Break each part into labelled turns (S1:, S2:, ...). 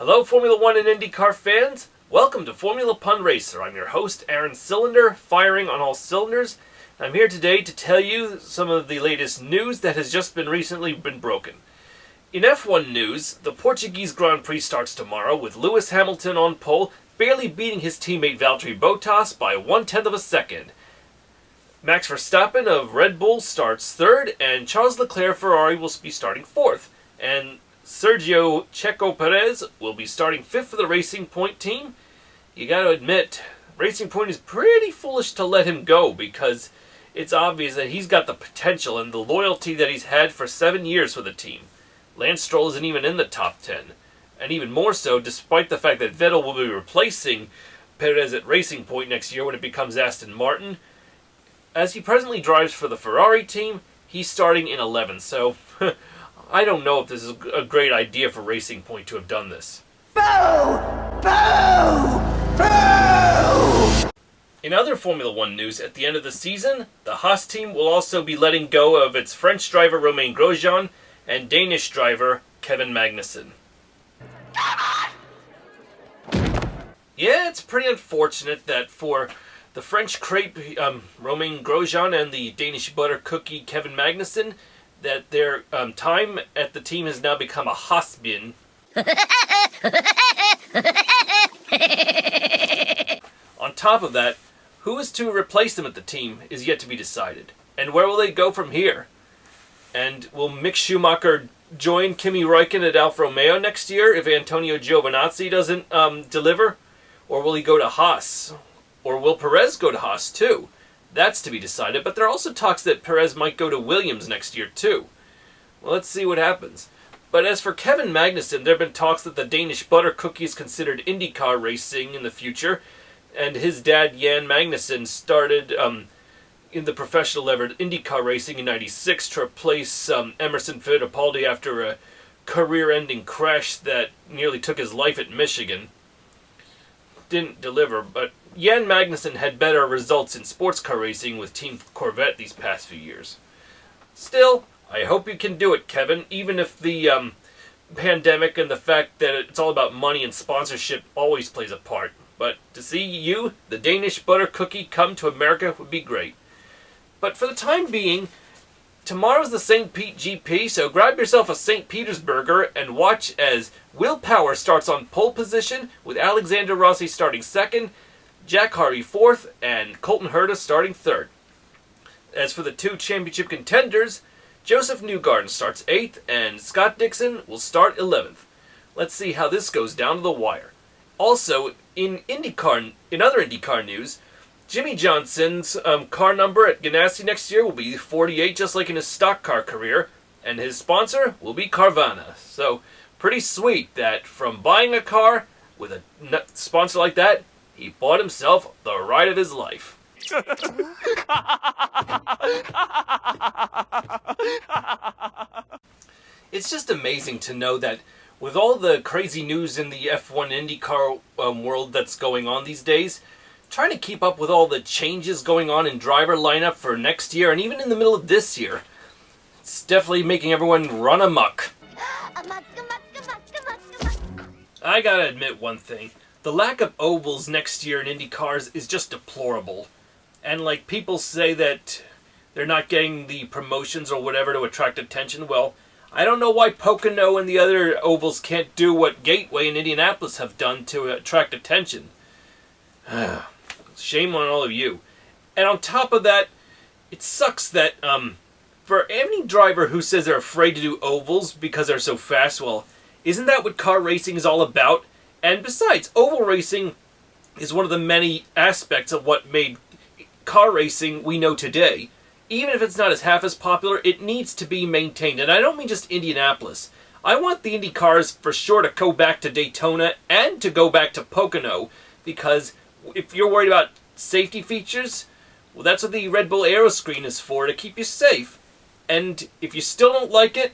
S1: Hello Formula 1 and IndyCar fans, welcome to Formula Pun Racer. I'm your host Aaron Cylinder, firing on all cylinders. I'm here today to tell you some of the latest news that has just recently been broken. In F1 news, the Portuguese Grand Prix starts tomorrow with Lewis Hamilton on pole, barely beating his teammate Valtteri Bottas by 1/10 of a second. Max Verstappen of Red Bull starts third, and Charles Leclerc of Ferrari will be starting fourth. And Sergio Checo Perez will be starting fifth for the Racing Point team. You gotta admit, Racing Point is pretty foolish to let him go because it's obvious that he's got the potential and the loyalty that he's had for 7 years for the team. Lance Stroll isn't even in the top 10. And even more so, despite the fact that Vettel will be replacing Perez at Racing Point next year when it becomes Aston Martin. As he presently drives for the Ferrari team, he's starting in 11th, so I don't know if this is a great idea for Racing Point to have done this.
S2: Boo! Boo! Boo!
S1: In other Formula 1 news, at the end of the season, the Haas team will also be letting go of its French driver Romain Grosjean and Danish driver Kevin Magnussen. Yeah, it's pretty unfortunate that for the French crepe Romain Grosjean and the Danish butter cookie Kevin Magnussen, that their time at the team has now become a has-been. On top of that, who is to replace them at the team is yet to be decided. And where will they go from here? And will Mick Schumacher join Kimi Räikkönen at Alfa Romeo next year if Antonio Giovinazzi doesn't deliver? Or will he go to Haas? Or will Perez go to Haas too? That's to be decided, but there are also talks that Perez might go to Williams next year too. Well, let's see what happens. But as for Kevin Magnussen, there have been talks that the Danish butter cookie is considered IndyCar racing in the future, and his dad, Jan Magnussen, started in the professional level IndyCar racing in '96 to replace Emerson Fittipaldi after a career-ending crash that nearly took his life at Michigan. Didn't deliver, but Jan Magnussen had better results in sports car racing with Team Corvette these past few years. Still, I hope you can do it, Kevin, even if the pandemic and the fact that it's all about money and sponsorship always plays a part. But to see you, the Danish butter cookie, come to America would be great. But for the time being, tomorrow's the St. Pete GP, so grab yourself a St. Petersburger and watch as Will Power starts on pole position with Alexander Rossi starting second, Jack Harvey fourth, and Colton Herta starting third. As for the two championship contenders, Joseph Newgarden starts 8th, and Scott Dixon will start 11th. Let's see how this goes down to the wire. Also, in other IndyCar news, Jimmy Johnson's car number at Ganassi next year will be 48, just like in his stock car career, and his sponsor will be Carvana. So, pretty sweet that from buying a car with a sponsor like that, he bought himself the ride of his life. It's just amazing to know that with all the crazy news in the F1 IndyCar world that's going on these days, trying to keep up with all the changes going on in driver lineup for next year and even in the middle of this year, it's definitely making everyone run amok. I gotta admit one thing. The lack of ovals next year in Indy cars is just deplorable. And like people say that they're not getting the promotions or whatever to attract attention, well, I don't know why Pocono and the other ovals can't do what Gateway and Indianapolis have done to attract attention. Shame on all of you. And on top of that, it sucks that for any driver who says they're afraid to do ovals because they're so fast, well, isn't that what car racing is all about? And besides, oval racing is one of the many aspects of what made car racing we know today. Even if it's not half as popular, it needs to be maintained. And I don't mean just Indianapolis. I want the Indy cars for sure to go back to Daytona and to go back to Pocono, because if you're worried about safety features, well, that's what the Red Bull Aero Screen is for, to keep you safe. And if you still don't like it,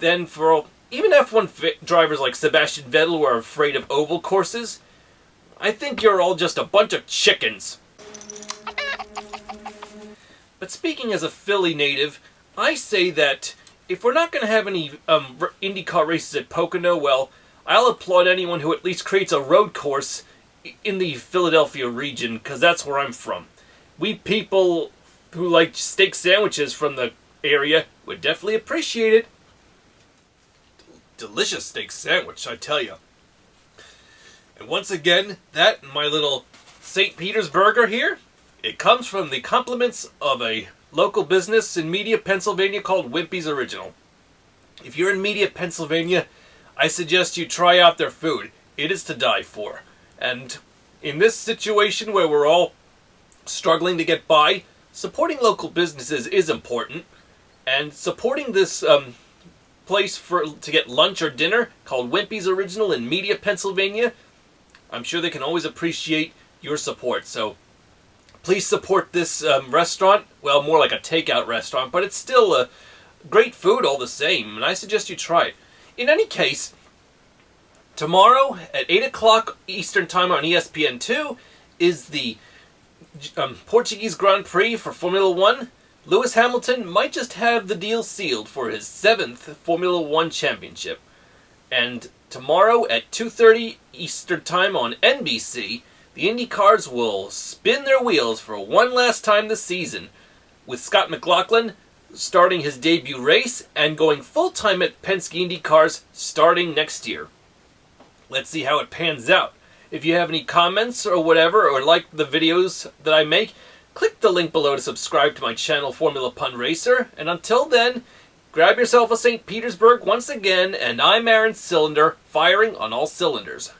S1: then for even F1 drivers like Sebastian Vettel who are afraid of oval courses, I think you're all just a bunch of chickens. But speaking as a Philly native, I say that if we're not going to have any IndyCar races at Pocono, well, I'll applaud anyone who at least creates a road course in the Philadelphia region, because that's where I'm from. We people who like steak sandwiches from the area would definitely appreciate it. Delicious steak sandwich, I tell you. And once again, that and my little St. Petersburger here, it comes from the compliments of a local business in Media, Pennsylvania called Wimpy's Original. If you're in Media, Pennsylvania, I suggest you try out their food. It is to die for. And in this situation where we're all struggling to get by, supporting local businesses is important. And supporting this place to get lunch or dinner called Wimpy's Original in Media, Pennsylvania, I'm sure they can always appreciate your support. So please support this restaurant. Well, more like a takeout restaurant, but it's still great food all the same, and I suggest you try it. In any case, tomorrow at 8 o'clock Eastern Time on ESPN2 is the Portuguese Grand Prix for Formula 1. Lewis Hamilton might just have the deal sealed for his 7th Formula 1 championship. And tomorrow at 2:30 Eastern Time on NBC, the Indy cars will spin their wheels for one last time this season, with Scott McLaughlin starting his debut race and going full-time at Penske Indy cars starting next year. Let's see how it pans out. If you have any comments or whatever, or like the videos that I make, click the link below to subscribe to my channel, Formula Pun Racer. And until then, grab yourself a St. Petersburg once again, and I'm Aaron Cylinder, firing on all cylinders.